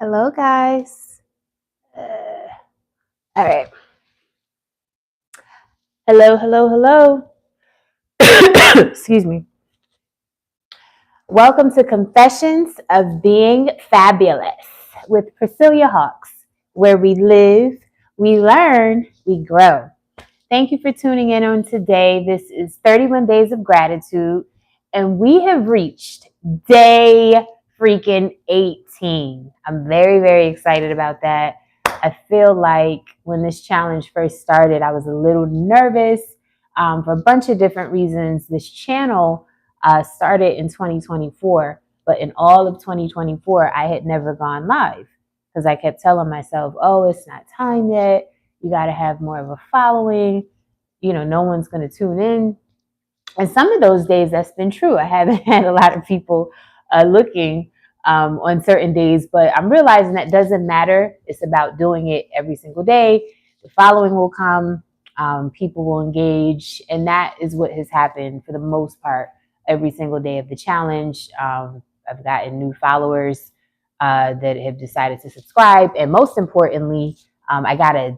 Hello, guys. All right. Hello, hello, hello. Excuse me. Welcome to Confessions of Being Fabulous with Priscilla Hawks, where we live, we learn, we grow. Thank you for tuning in on today. This is 31 Days of Gratitude, and we have reached day freaking 18. I'm very, very excited about that. I feel like when this challenge first started, I was a little nervous for a bunch of different reasons. This channel started in 2024, but in all of 2024, I had never gone live because I kept telling myself, oh, it's not time yet. You got to have more of a following. No one's going to tune in. And some of those days, that's been true. I haven't had a lot of people looking on certain days, but I'm realizing that doesn't matter. It's about doing it every single day. The following will come, people will engage, and that is what has happened for the most part every single day of the challenge. I've gotten new followers that have decided to subscribe, and most importantly, I got a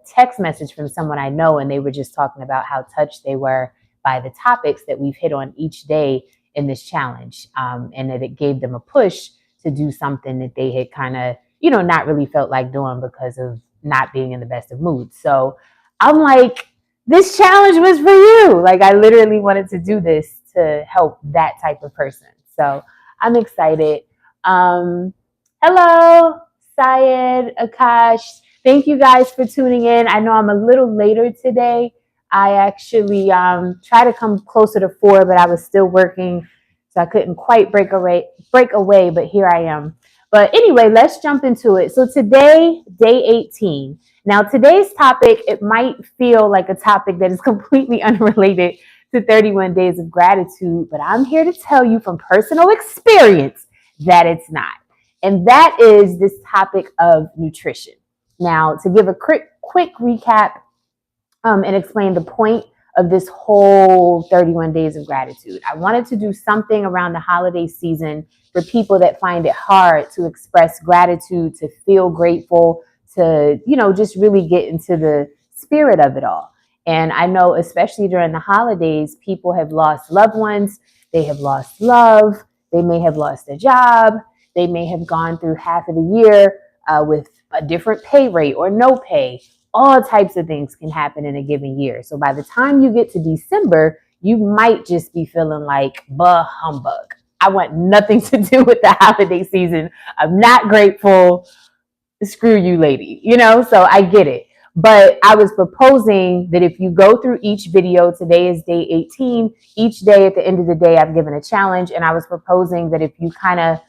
text message from someone I know, and they were just talking about how touched they were by the topics that we've hit on each day in this challenge, and that it gave them a push to do something that they had kind of, not really felt like doing because of not being in the best of moods. So I'm like, this challenge was for you. Like, I literally wanted to do this to help that type of person. So I'm excited. Hello, Syed, Akash. Thank you guys for tuning in. I know I'm a little later today. I actually tried to come closer to 4, but I was still working, so I couldn't quite break away, but here I am. But anyway, let's jump into it. So today, day 18. Now, today's topic, it might feel like a topic that is completely unrelated to 31 Days of Gratitude, but I'm here to tell you from personal experience that it's not. And that is this topic of nutrition. Now, to give a quick recap and explain the point of this whole 31 Days of Gratitude, I wanted to do something around the holiday season for people that find it hard to express gratitude, to feel grateful, to, just really get into the spirit of it all. And I know, especially during the holidays, people have lost loved ones, they have lost love, they may have lost a job, they may have gone through half of the year with a different pay rate or no pay. All types of things can happen in a given year. So by the time you get to December, you might just be feeling like, bah humbug. I want nothing to do with the holiday season. I'm not grateful. Screw you, lady. So I get it. But I was proposing that if you go through each video, today is day 18, each day at the end of the day, I've given a challenge. And I was proposing that if you kind of,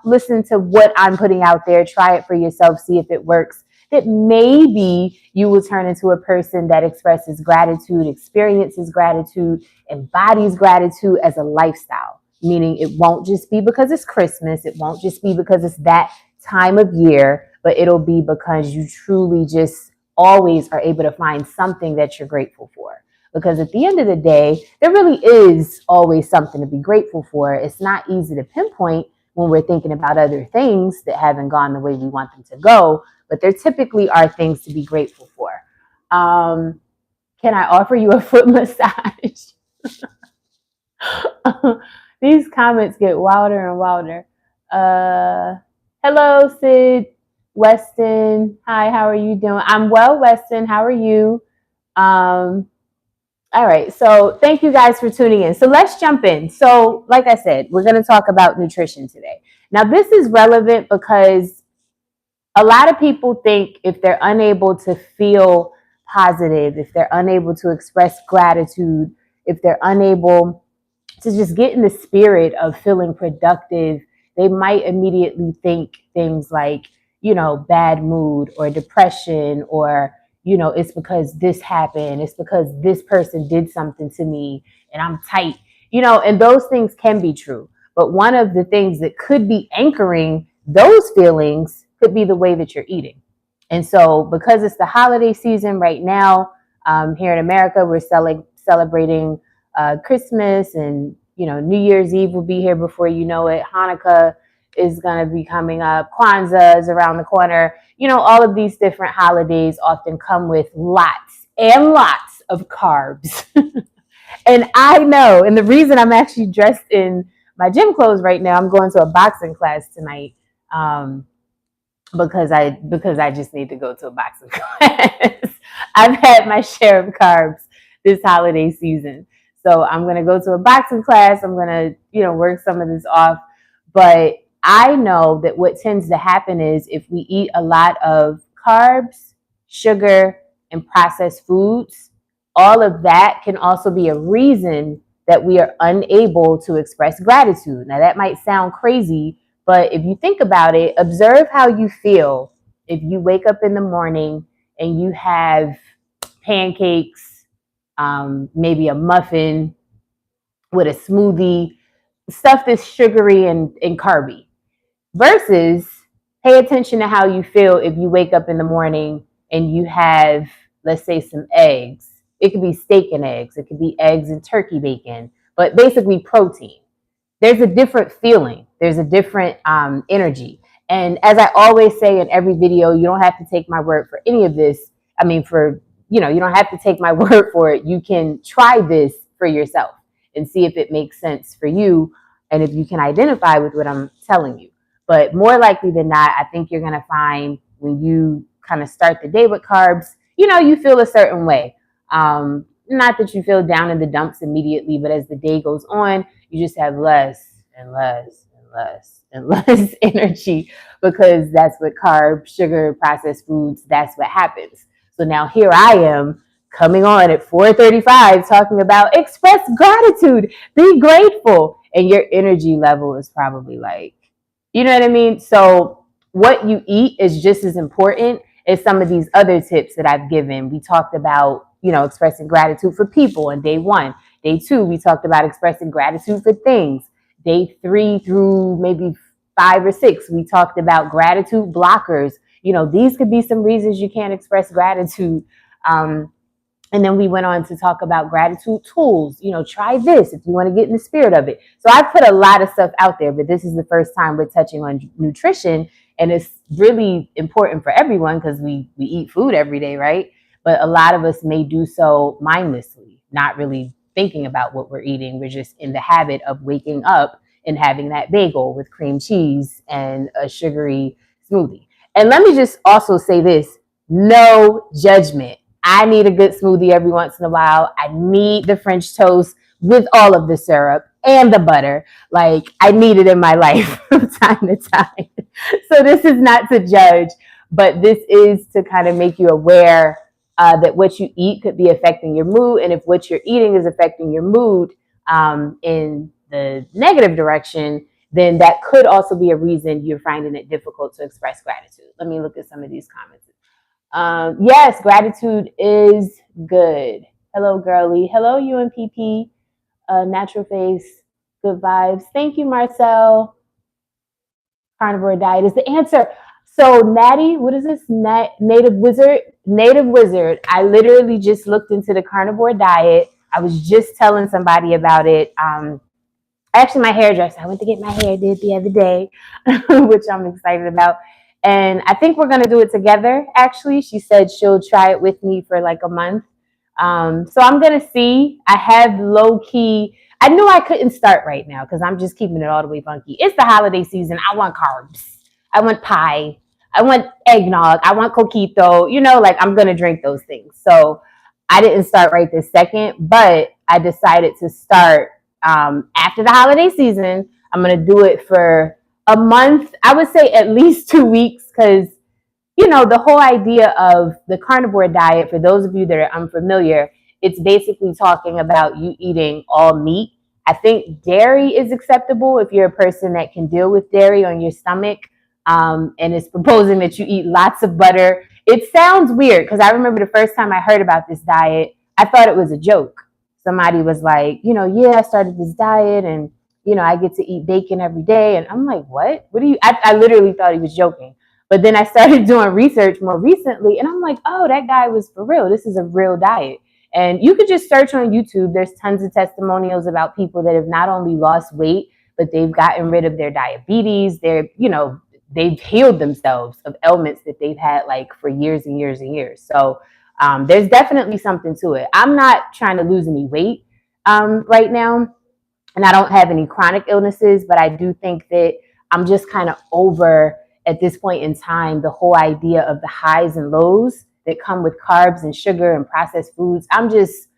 listen to what I'm putting out there, try it for yourself, see if it works, that maybe you will turn into a person that expresses gratitude, experiences gratitude, embodies gratitude as a lifestyle. Meaning it won't just be because it's Christmas. It won't just be because it's that time of year, but it'll be because you truly just always are able to find something that you're grateful for. Because at the end of the day, there really is always something to be grateful for. It's not easy to pinpoint when we're thinking about other things that haven't gone the way we want them to go, but there typically are things to be grateful for. Can I offer you a foot massage? These comments get wilder and wilder. Hello, Sid, Weston. Hi, how are you doing? I'm well, Weston. How are you? All right, so thank you guys for tuning in. So let's jump in. So like I said, we're going to talk about nutrition today. Now, this is relevant because a lot of people think if they're unable to feel positive, if they're unable to express gratitude, if they're unable to just get in the spirit of feeling productive, they might immediately think things like, bad mood or depression, or, it's because this happened. It's because this person did something to me and I'm tight, and those things can be true. But one of the things that could be anchoring those feelings could be the way that you're eating. And so because it's the holiday season right now, here in America, we're celebrating Christmas, and New Year's Eve will be here before you know it. Hanukkah, is going to be coming up. Kwanzaa is around the corner. You know, all of these different holidays often come with lots and lots of carbs. And I know, and the reason I'm actually dressed in my gym clothes right now, I'm going to a boxing class tonight. Because I just need to go to a boxing class. I've had my share of carbs this holiday season. So I'm going to go to a boxing class. I'm going to, work some of this off. But I know that what tends to happen is if we eat a lot of carbs, sugar, and processed foods, all of that can also be a reason that we are unable to express gratitude. Now, that might sound crazy, but if you think about it, observe how you feel if you wake up in the morning and you have pancakes, maybe a muffin with a smoothie, stuff that's sugary and carby, versus pay attention to how you feel if you wake up in the morning and you have, let's say, some eggs. It could be steak and eggs. It could be eggs and turkey bacon, but basically protein. There's a different feeling. There's a different energy. And as I always say in every video, you don't have to take my word for any of this. I mean, you don't have to take my word for it. You can try this for yourself and see if it makes sense for you and if you can identify with what I'm telling you. But more likely than not, I think you're going to find when you kind of start the day with carbs, you feel a certain way. Not that you feel down in the dumps immediately, but as the day goes on, you just have less and less and less and less energy, because that's what carbs, sugar, processed foods, that's what happens. So now here I am coming on at 4:35 talking about express gratitude, be grateful, and your energy level is probably like, you know what I mean? So what you eat is just as important as some of these other tips that I've given. We talked about, expressing gratitude for people on day 1. Day 2, we talked about expressing gratitude for things. Day 3 through maybe 5 or 6, we talked about gratitude blockers. These could be some reasons you can't express gratitude. And then we went on to talk about gratitude tools. Try this if you want to get in the spirit of it. So I put a lot of stuff out there, but this is the first time we're touching on nutrition. And it's really important for everyone because we eat food every day, right? But a lot of us may do so mindlessly, not really thinking about what we're eating. We're just in the habit of waking up and having that bagel with cream cheese and a sugary smoothie. And let me just also say this, no judgment. I need a good smoothie every once in a while. I need the French toast with all of the syrup and the butter. Like, I need it in my life from time to time. So this is not to judge, but this is to kind of make you aware that what you eat could be affecting your mood. And if what you're eating is affecting your mood in the negative direction, then that could also be a reason you're finding it difficult to express gratitude. Let me look at some of these comments. Yes, gratitude is good. Hello, girly. Hello, UNPP. Natural face. Good vibes. Thank you, Marcel. Carnivore diet is the answer. So, Natty, what is this? Native Wizard? Native Wizard. I literally just looked into the carnivore diet. I was just telling somebody about it. Actually, my hairdresser, I went to get my hair did the other day, which I'm excited about. And I think we're going to do it together, actually. She said she'll try it with me for like a month. So I'm going to see. I have low-key. I knew I couldn't start right now because I'm just keeping it all the way funky. It's the holiday season. I want carbs. I want pie. I want eggnog. I want coquito. I'm going to drink those things. So I didn't start right this second, but I decided to start after the holiday season. I'm going to do it for a month. I would say at least 2 weeks, because the whole idea of the carnivore diet, for those of you that are unfamiliar, it's basically talking about you eating all meat. I think dairy is acceptable if you're a person that can deal with dairy on your stomach, and it's proposing that you eat lots of butter. It sounds weird because I remember the first time I heard about this diet, I thought it was a joke. Somebody was like, yeah, I started this diet and I get to eat bacon every day. And I'm like, what? I literally thought he was joking. But then I started doing research more recently and I'm like, oh, that guy was for real. This is a real diet. And you could just search on YouTube. There's tons of testimonials about people that have not only lost weight, but they've gotten rid of their diabetes. They've healed themselves of ailments that they've had like for years and years and years. So there's definitely something to it. I'm not trying to lose any weight right now, and I don't have any chronic illnesses, but I do think that I'm just kind of over at this point in time the whole idea of the highs and lows that come with carbs and sugar and processed foods. I'm just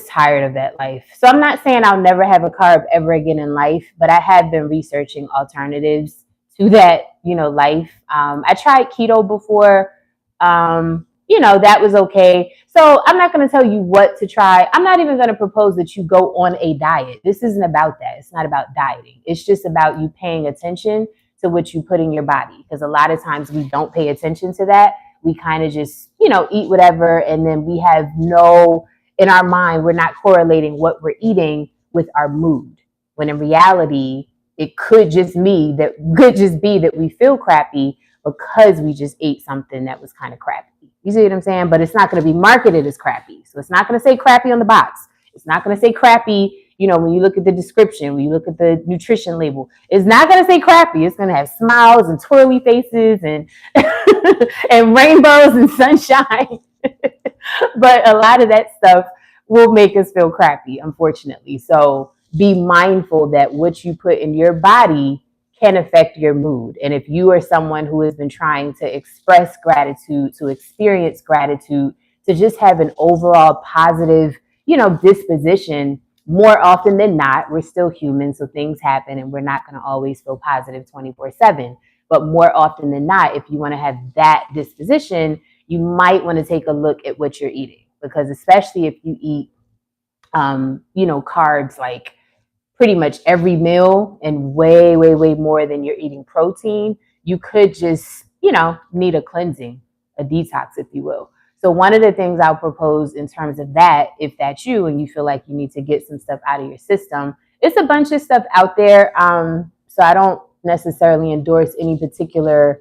tired of that life. So I'm not saying I'll never have a carb ever again in life, but I have been researching alternatives to that, life. I tried keto before. That was okay. So I'm not going to tell you what to try. I'm not even going to propose that you go on a diet. This isn't about that. It's not about dieting. It's just about you paying attention to what you put in your body. Because a lot of times we don't pay attention to that. We kind of just, eat whatever. And then we have in our mind, we're not correlating what we're eating with our mood. When in reality, it could just be that we feel crappy because we just ate something that was kind of crappy. You see what I'm saying? But it's not going to be marketed as crappy. So it's not going to say crappy on the box. It's not going to say crappy, when you look at the description, when you look at the nutrition label. It's not going to say crappy. It's going to have smiles and twirly faces and and rainbows and sunshine. But a lot of that stuff will make us feel crappy, unfortunately. So be mindful that what you put in your body can affect your mood. And if you are someone who has been trying to express gratitude, to experience gratitude, to just have an overall positive, disposition, more often than not, we're still human, so things happen and we're not going to always feel positive 24/7. But more often than not, if you want to have that disposition, you might want to take a look at what you're eating, because especially if you eat, carbs like pretty much every meal and way, way, way more than you're eating protein, you could just, need a cleansing, a detox, if you will. So one of the things I'll propose in terms of that, if that's you and you feel like you need to get some stuff out of your system, it's a bunch of stuff out there. So I don't necessarily endorse any particular,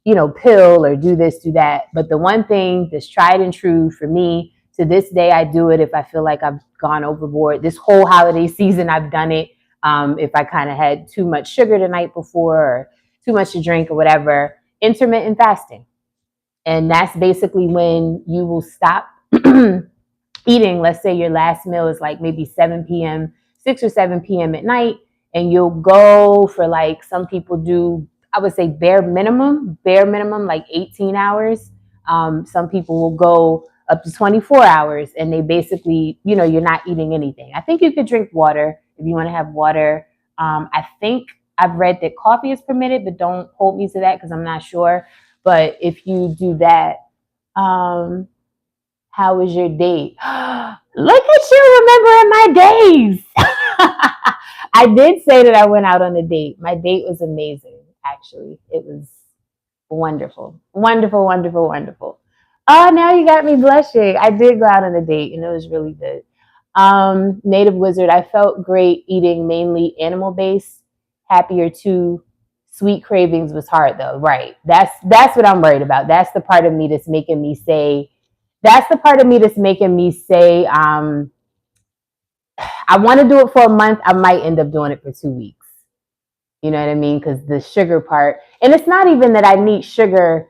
pill or do this, do that. But the one thing that's tried and true for me, to this day, I do it if I feel like I've gone overboard. This whole holiday season, I've done it. If I kind of had too much sugar the night before or too much to drink or whatever, intermittent fasting. And that's basically when you will stop eating. Let's say your last meal is like maybe 7 p.m., 6 or 7 p.m. at night, and you'll go for like, some people do, I would say bare minimum, like 18 hours. Some people will go up to 24 hours and they basically, you're not eating anything. I think you could drink water if you want to have water. I think I've read that coffee is permitted, but don't hold me to that because I'm not sure. But if you do that, how was your date? Look at you remembering my days. I did say that I went out on a date. My date was amazing, actually. It was wonderful. Wonderful, wonderful, wonderful. Oh, now you got me blushing. I did go out on a date and it was really good. Native Wizard, I felt great eating mainly animal-based. Happier too. Sweet cravings was hard though. Right. That's what I'm worried about. That's the part of me that's making me say, I want to do it for a month. I might end up doing it for 2 weeks. You know what I mean? Because the sugar part, and it's not even that I need sugar.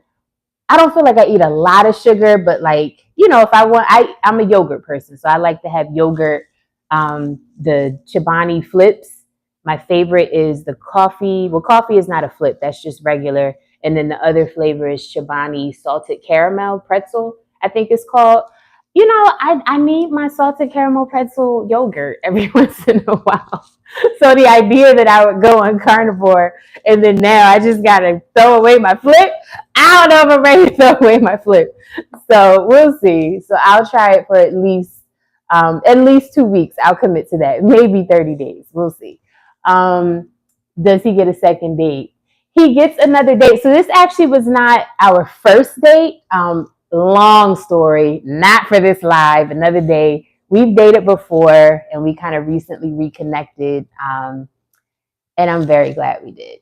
I don't feel like I eat a lot of sugar, but like, if I want, I'm a yogurt person. So I like to have yogurt, the Chobani flips. My favorite is the coffee. Well, coffee is not a flip. That's just regular. And then the other flavor is Chobani salted caramel pretzel, I think it's called. I need my salted caramel pretzel yogurt every once in a while. So the idea that I would go on carnivore and then now I just got to throw away my flip, I don't know if I'm ready to throw away my flip. So we'll see. So I'll try it for at least 2 weeks. I'll commit to that. Maybe 30 days. We'll see. Does he get a second date? He gets another date. So this actually was not our first date. Long story, not for this live, another day. We've dated before and we kind of recently reconnected. And I'm very glad we did.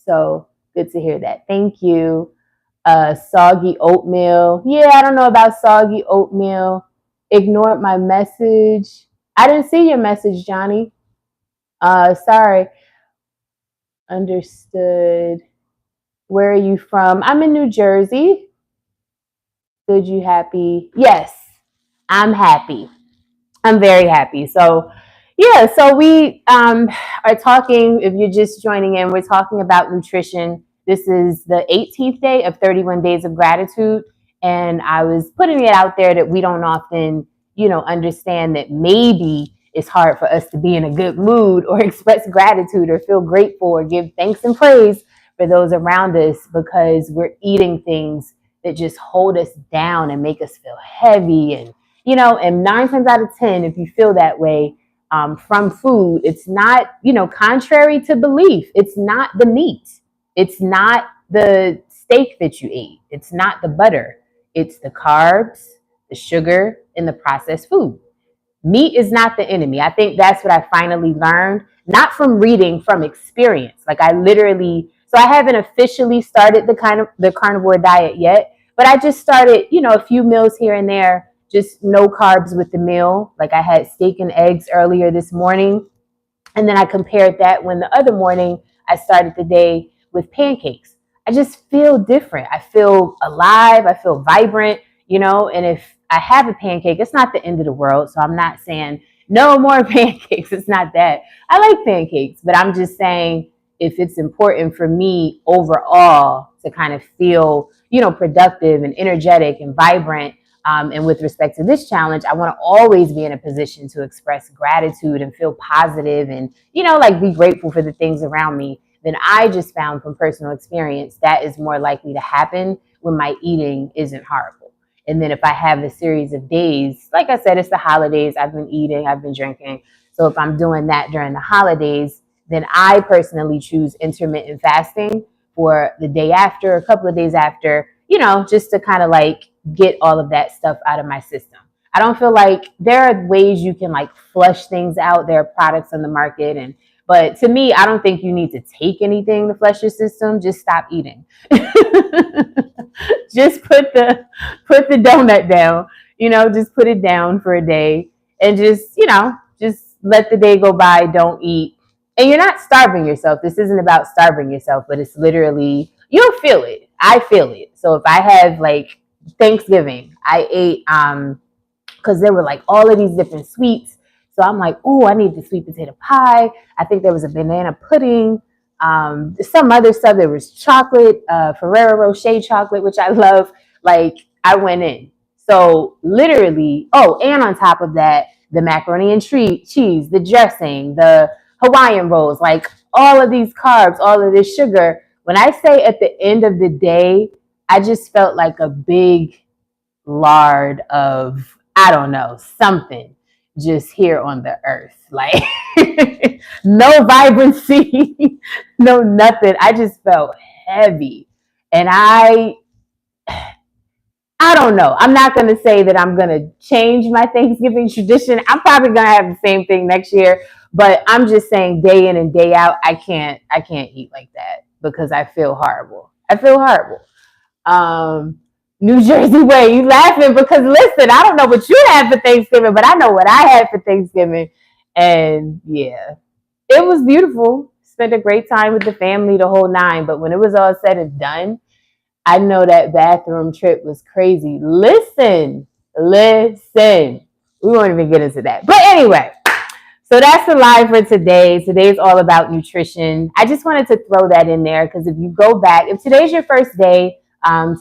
So good to hear that. Thank you. Soggy oatmeal. Yeah, I don't know about soggy oatmeal. Ignored my message. I didn't see your message, Johnny. Sorry. Understood. Where are you from? I'm in New Jersey. Good, you happy? Yes, I'm happy. I'm very happy. So, yeah, so we are talking, if you're just joining in, we're talking about nutrition. This is the 18th day of 31 Days of Gratitude. And I was putting it out there that we don't often, understand that maybe it's hard for us to be in a good mood or express gratitude or feel grateful or give thanks and praise for those around us because we're eating things that just hold us down and make us feel heavy and 9 times out of 10, if you feel that way from food, it's not, contrary to belief. It's not the meat. It's not the steak that you ate. It's not the butter. It's the carbs, the sugar, and the processed food. Meat is not the enemy. I think that's what I finally learned, not from reading, from experience. Like so I haven't officially started the carnivore diet yet, but I just started, a few meals here and there, just no carbs with the meal. Like I had steak and eggs earlier this morning. And then I compared that when the other morning I started the day with pancakes. I just feel different. I feel alive. I feel vibrant, and if I have a pancake, it's not the end of the world. So I'm not saying no more pancakes. It's not that. I like pancakes, but I'm just saying if it's important for me overall to kind of feel, productive and energetic and vibrant, and with respect to this challenge, I want to always be in a position to express gratitude and feel positive and, like be grateful for the things around me. Then I just found from personal experience that is more likely to happen when my eating isn't horrible. And then if I have a series of days, like I said, it's the holidays, I've been eating, I've been drinking. So if I'm doing that during the holidays, then I personally choose intermittent fasting for the day after, a couple of days after, just to kind of like get all of that stuff out of my system. I don't feel like there are ways you can like flush things out. There are products on the market but to me, I don't think you need to take anything to flush your system. Just stop eating. Just put the donut down, just put it down for a day and just let the day go by. Don't eat. And you're not starving yourself. This isn't about starving yourself, but it's literally, you'll feel it. I feel it. So if I have like Thanksgiving, I ate because there were like all of these different sweets. So I'm like, oh, I need the sweet potato pie. I think there was a banana pudding, some other stuff. There was chocolate, Ferrero Rocher chocolate, which I love. Like I went in. So literally, and on top of that, the macaroni and cheese, the dressing, the Hawaiian rolls, like all of these carbs, all of this sugar. When I say at the end of the day, I just felt like a big lard of, I don't know, something just here on the earth. Like no vibrancy, no nothing. I just felt heavy. And I don't know. I'm not going to say that I'm going to change my Thanksgiving tradition. I'm probably going to have the same thing next year, but I'm just saying day in and day out, I can't eat like that because I feel horrible. I feel horrible. New Jersey way, you laughing because listen, I don't know what you had for Thanksgiving, but I know what I had for Thanksgiving. And yeah, it was beautiful. Spent a great time with the family, the whole nine. But when it was all said and done, I know that bathroom trip was crazy. Listen. We won't even get into that. But anyway, so that's the live for today. Today's all about nutrition. I just wanted to throw that in there because if you go back, if today's your first day,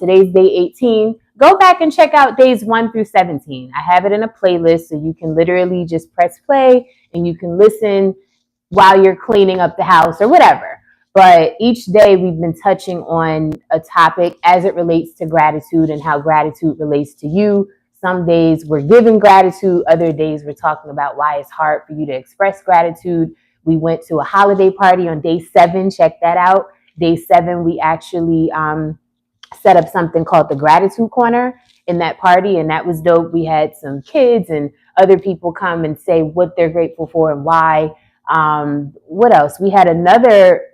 today's day 18, go back and check out days 1 through 17. I have it in a playlist so you can literally just press play and you can listen while you're cleaning up the house or whatever. But each day we've been touching on a topic as it relates to gratitude and how gratitude relates to you. Some days we're giving gratitude. Other days we're talking about why it's hard for you to express gratitude. We went to a holiday party on day 7. Check that out. Day 7, we actually set up something called the Gratitude Corner in that party, and that was dope. We had some kids and other people come and say what they're grateful for and why. What else? We had another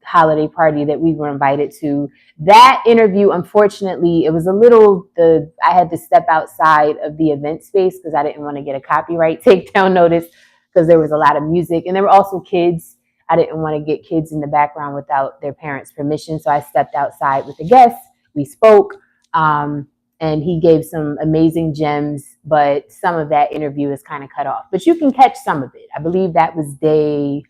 holiday party that we were invited to. That interview, unfortunately, it was I had to step outside of the event space because I didn't want to get a copyright takedown notice because there was a lot of music and there were also kids. I didn't want to get kids in the background without their parents' permission. So I stepped outside with the guests. We spoke, and he gave some amazing gems, but some of that interview is kind of cut off. But you can catch some of it. I believe that was day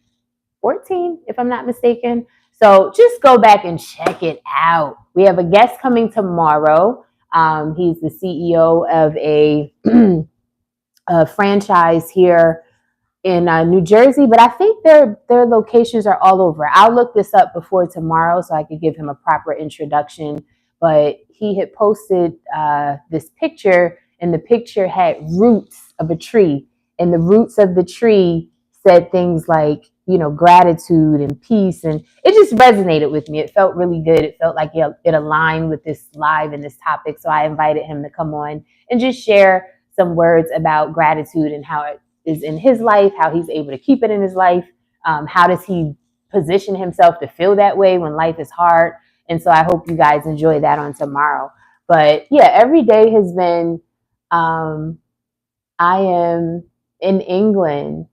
14, if I'm not mistaken. So just go back and check it out. We have a guest coming tomorrow. He's the CEO of a franchise here in New Jersey, but I think their locations are all over. I'll look this up before tomorrow so I could give him a proper introduction. But he had posted this picture, and the picture had roots of a tree, and the roots of the tree said things like, you know, gratitude and peace, and it just resonated with me. It felt really good. It felt like it aligned with this live and this topic. So I invited him to come on and just share some words about gratitude and how it is in his life, how he's able to keep it in his life. How does he position himself to feel that way when life is hard? And so I hope you guys enjoy that on tomorrow. But yeah, every day has been, I am in England.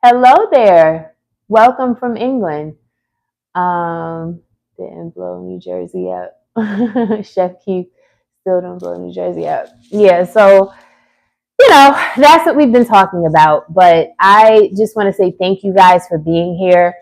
Hello there. Welcome from England. Didn't blow New Jersey up. Chef Keith still don't blow New Jersey up. Yeah, so you know, that's what we've been talking about. But I just want to say thank you guys for being here.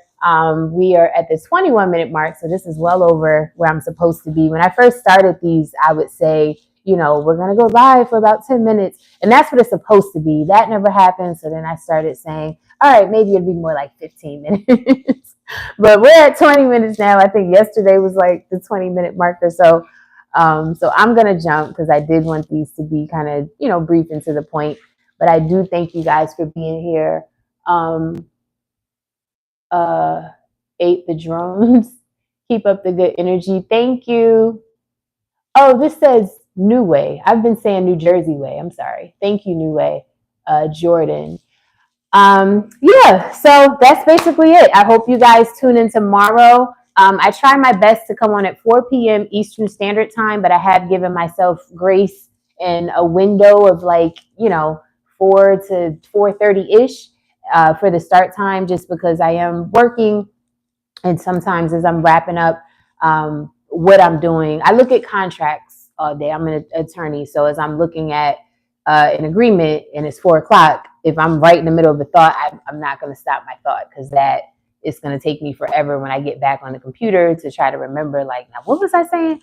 We are at the 21-minute mark, so this is well over where I'm supposed to be. When I first started these, I would say, you know, we're going to go live for about 10 minutes. And that's what it's supposed to be. That never happened. So then I started saying, all right, maybe it'd be more like 15 minutes. But we're at 20 minutes now. I think yesterday was like the 20-minute marker. So I'm going to jump because I did want these to be kind of, you know, brief and to the point. But I do thank you guys for being here. Ate the drones. Keep up the good energy. Thank you. Oh, this says New Way. I've been saying New Jersey Way. I'm sorry. Thank you, New Way. Jordan. Yeah, so that's basically it. I hope you guys tune in tomorrow. I try my best to come on at 4 p.m. Eastern Standard Time, but I have given myself grace in a window of like, you know, 4 to 4:30-ish for the start time, just because I am working. And sometimes as I'm wrapping up what I'm doing, I look at contracts all day. I'm an attorney. So as I'm looking at an agreement and it's 4 o'clock, if I'm right in the middle of a thought, I'm not going to stop my thought, because that is going to take me forever when I get back on the computer to try to remember, like, now what was I saying?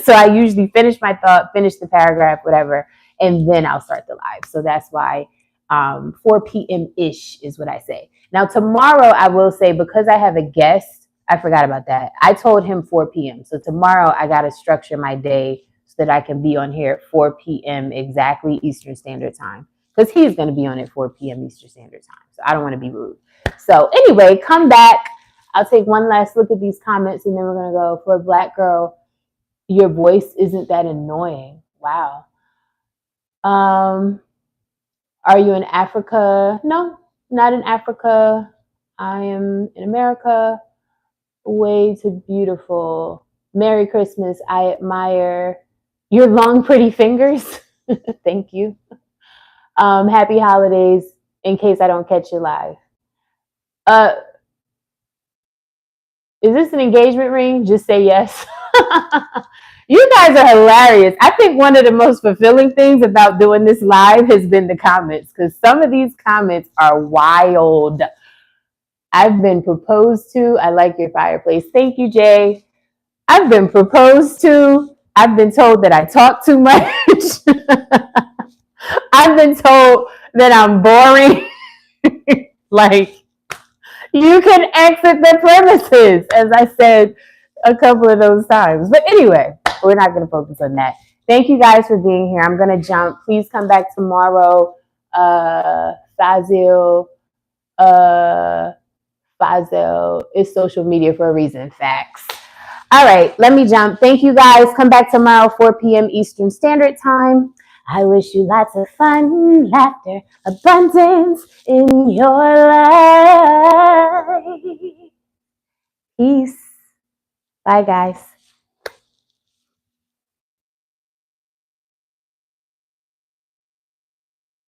So I usually finish my thought, finish the paragraph, whatever, and then I'll start the live. So that's why 4 p.m.-ish is what I say. Now, tomorrow, I will say, because I have a guest, I forgot about that. I told him 4 p.m. So tomorrow, I got to structure my day so that I can be on here at 4 p.m. exactly Eastern Standard Time, because he's going to be on at 4 p.m. Eastern Standard Time. So I don't want to be rude. So anyway, come back. I'll take one last look at these comments, and then we're going to go. For a Black girl, your voice isn't that annoying. Wow. Are you in Africa? No, not in Africa. I am in America. Way too beautiful. Merry Christmas. I admire your long, pretty fingers. Thank you. Happy holidays, in case I don't catch you live. Is this an engagement ring? Just say yes. You guys are hilarious. I think one of the most fulfilling things about doing this live has been the comments, because some of these comments are wild. I've been proposed to. I like your fireplace. Thank you, Jay. I've been proposed to. I've been told that I talk too much. I've been told that I'm boring. Like, you can exit the premises, as I said a couple of those times. But anyway, we're not going to focus on that. Thank you guys for being here. I'm going to jump. Please come back tomorrow. Fazil is social media for a reason. Facts. All right, let me jump. Thank you guys. Come back tomorrow, 4 p.m. Eastern Standard Time. I wish you lots of fun, laughter, abundance in your life. Peace. Bye, guys.